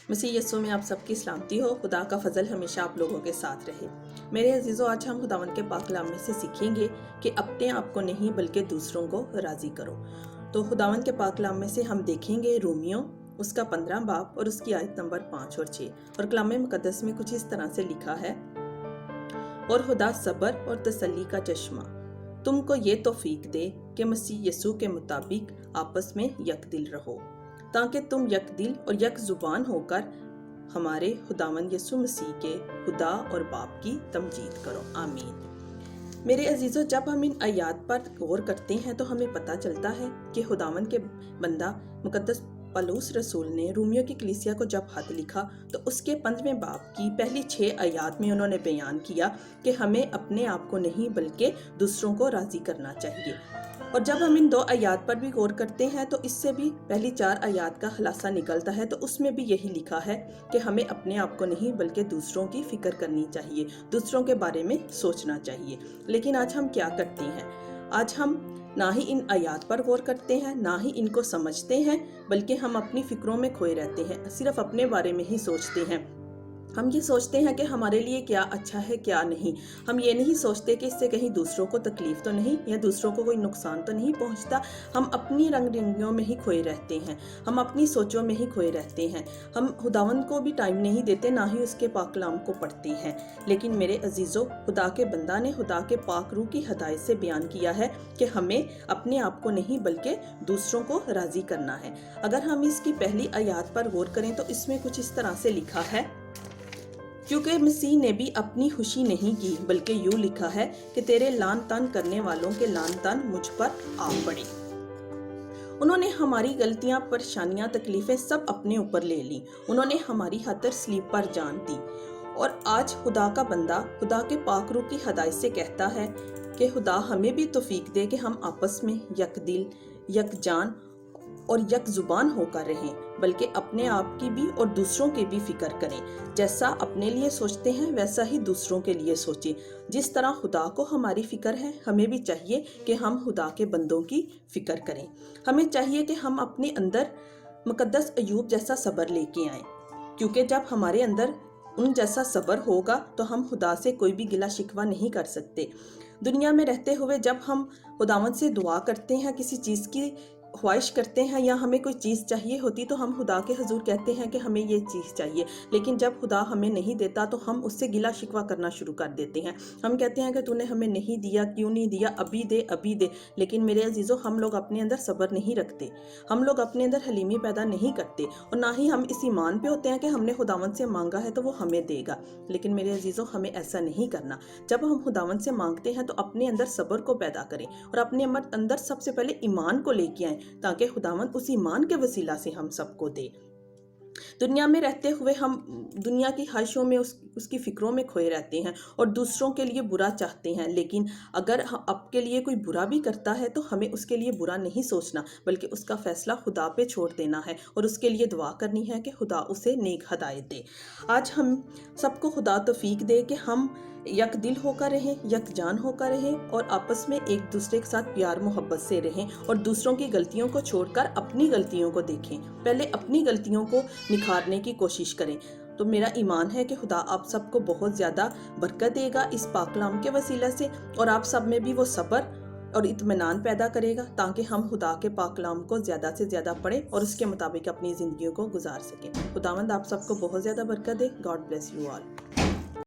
مسیح یسوع میں آپ سب کی سلامتی ہو۔ خدا کا فضل ہمیشہ آپ لوگوں کے ساتھ رہے۔ میرے عزیزو، آج ہم خداوند کے پاک کلام میں سے سیکھیں گے کہ اپنے آپ کو نہیں بلکہ دوسروں کو راضی کرو۔ تو خداوند کے پاک کلام میں سے ہم دیکھیں گے رومیوں اس کا 15 باب اور اس کی آیت نمبر 5 اور 6، اور کلام مقدس میں کچھ اس طرح سے لکھا ہے: اور خدا صبر اور تسلی کا چشمہ تم کو یہ توفیق دے کہ مسیح یسوع کے مطابق آپس میں یک دل رہو، تاکہ تم یک دل اور یک زبان ہو کر ہمارے خداوند یسوع مسیح کے خدا اور باپ کی تمجید کرو۔ آمین۔ میرے عزیزو، جب ہم ان آیات پر غور کرتے ہیں تو ہمیں پتہ چلتا ہے کہ خداوند کے بندہ مقدس پولس رسول نے رومیو کی کلیسیا کو جب خط لکھا تو اس کے 15ویں باب کی پہلی 6 آیات میں انہوں نے بیان کیا کہ ہمیں اپنے آپ کو نہیں بلکہ دوسروں کو راضی کرنا چاہیے۔ اور جب ہم ان 2 آیات پر بھی غور کرتے ہیں تو اس سے بھی پہلی 4 آیات کا خلاصہ نکلتا ہے، تو اس میں بھی یہی لکھا ہے کہ ہمیں اپنے آپ کو نہیں بلکہ دوسروں کی فکر کرنی چاہیے، دوسروں کے بارے میں سوچنا چاہیے۔ لیکن آج ہم کیا کرتے ہیں؟ آج ہم نہ ہی ان آیات پر غور کرتے ہیں، نہ ہی ان کو سمجھتے ہیں، بلکہ ہم اپنی فکروں میں کھوئے رہتے ہیں، صرف اپنے بارے میں ہی سوچتے ہیں۔ ہم یہ سوچتے ہیں کہ ہمارے لیے کیا اچھا ہے کیا نہیں۔ ہم یہ نہیں سوچتے کہ اس سے کہیں دوسروں کو تکلیف تو نہیں یا دوسروں کو کوئی نقصان تو نہیں پہنچتا۔ ہم اپنی رنگ رنگیوں میں ہی کھوئے رہتے ہیں، ہم اپنی سوچوں میں ہی کھوئے رہتے ہیں۔ ہم خداوند کو بھی ٹائم نہیں دیتے، نہ ہی اس کے پاک کلام کو پڑھتے ہیں۔ لیکن میرے عزیزو، خدا کے بندہ نے خدا کے پاک روح کی ہدایت سے بیان کیا ہے کہ ہمیں اپنے آپ کو نہیں بلکہ دوسروں کو راضی کرنا ہے۔ اگر ہم اس کی پہلی آیات پر غور کریں تو اس میں کچھ اس طرح سے لکھا ہے: کیونکہ مسیح نے بھی اپنی خوشی نہیں کی، بلکہ یوں لکھا ہے کہ تیرے لعن طعن کرنے والوں کے لعن طعن مجھ پر آ پڑے۔ انہوں نے ہماری غلطیاں، پریشانیاں، تکلیفیں سب اپنے اوپر لے لیں۔ انہوں نے ہماری خاطر صلیب پر جان دی۔ اور آج خدا کا بندہ خدا کے پاک روح کی ہدایت سے کہتا ہے کہ خدا ہمیں بھی توفیق دے کہ ہم آپس میں یک دل، یک جان اور یک زبان ہو کر رہیں، بلکہ اپنے آپ کی بھی اور دوسروں کی بھی فکر کریں۔ جیسا اپنے لیے سوچتے ہیں ویسا ہی دوسروں کے لیے سوچیں۔ جس طرح خدا کو ہماری فکر ہے، ہمیں بھی چاہیے کہ ہم خدا کے بندوں کی فکر کریں۔ ہمیں چاہیے کہ ہم اپنے اندر مقدس ایوب جیسا صبر لے کے آئیں، کیونکہ جب ہمارے اندر ان جیسا صبر ہوگا تو ہم خدا سے کوئی بھی گلہ شکوہ نہیں کر سکتے۔ دنیا میں رہتے ہوئے جب ہم خداوند سے دعا کرتے ہیں، کسی چیز کی خواہش کرتے ہیں یا ہمیں کوئی چیز چاہیے ہوتی تو ہم خدا کے حضور کہتے ہیں کہ ہمیں یہ چیز چاہیے، لیکن جب خدا ہمیں نہیں دیتا تو ہم اس سے گلہ شکوہ کرنا شروع کر دیتے ہیں۔ ہم کہتے ہیں کہ تو نے ہمیں نہیں دیا، کیوں نہیں دیا، ابھی دے ابھی دے۔ لیکن میرے عزیزو، ہم لوگ اپنے اندر صبر نہیں رکھتے، ہم لوگ اپنے اندر حلیمی پیدا نہیں کرتے، اور نہ ہی ہم اس ایمان پہ ہوتے ہیں کہ ہم نے خداوند سے مانگا ہے تو وہ ہمیں دے گا۔ لیکن میرے عزیزو، ہمیں ایسا نہیں کرنا۔ جب ہم خداوند سے مانگتے ہیں تو اپنے اندر صبر کو پیدا کریں اور اپنے اندر سب سے پہلے ایمان کو لے کے آئیں، تاکہ خداوند اس ایمان کے وسیلہ سے ہم سب کو دے۔ دنیا میں رہتے ہوئے ہم دنیا کی خواہشوں میں اس کی فکروں میں کھوئے رہتے ہیں اور دوسروں کے لیے برا چاہتے ہیں، لیکن اگر آپ کے لیے کوئی برا بھی کرتا ہے تو ہمیں اس کے لیے برا نہیں سوچنا، بلکہ اس کا فیصلہ خدا پہ چھوڑ دینا ہے اور اس کے لیے دعا کرنی ہے کہ خدا اسے نیک ہدایت دے۔ آج ہم سب کو خدا توفیق دے کہ ہم یک دل ہو کر رہیں، یک جان ہو کر رہیں، اور آپس میں ایک دوسرے کے ساتھ پیار محبت سے رہیں، اور دوسروں کی غلطیوں کو چھوڑ کر اپنی غلطیوں کو دیکھیں۔ پہلے اپنی غلطیوں کو نکھارنے کی کوشش کریں۔ تو میرا ایمان ہے کہ خدا آپ سب کو بہت زیادہ برکت دے گا اس پاک کلام کے وسیلہ سے، اور آپ سب میں بھی وہ صبر اور اطمینان پیدا کرے گا، تاکہ ہم خدا کے پاک کلام کو زیادہ سے زیادہ پڑھیں اور اس کے مطابق اپنی زندگیوں کو گزار سکیں۔ خداوند آپ سب کو بہت زیادہ برکت دے۔ God bless you all.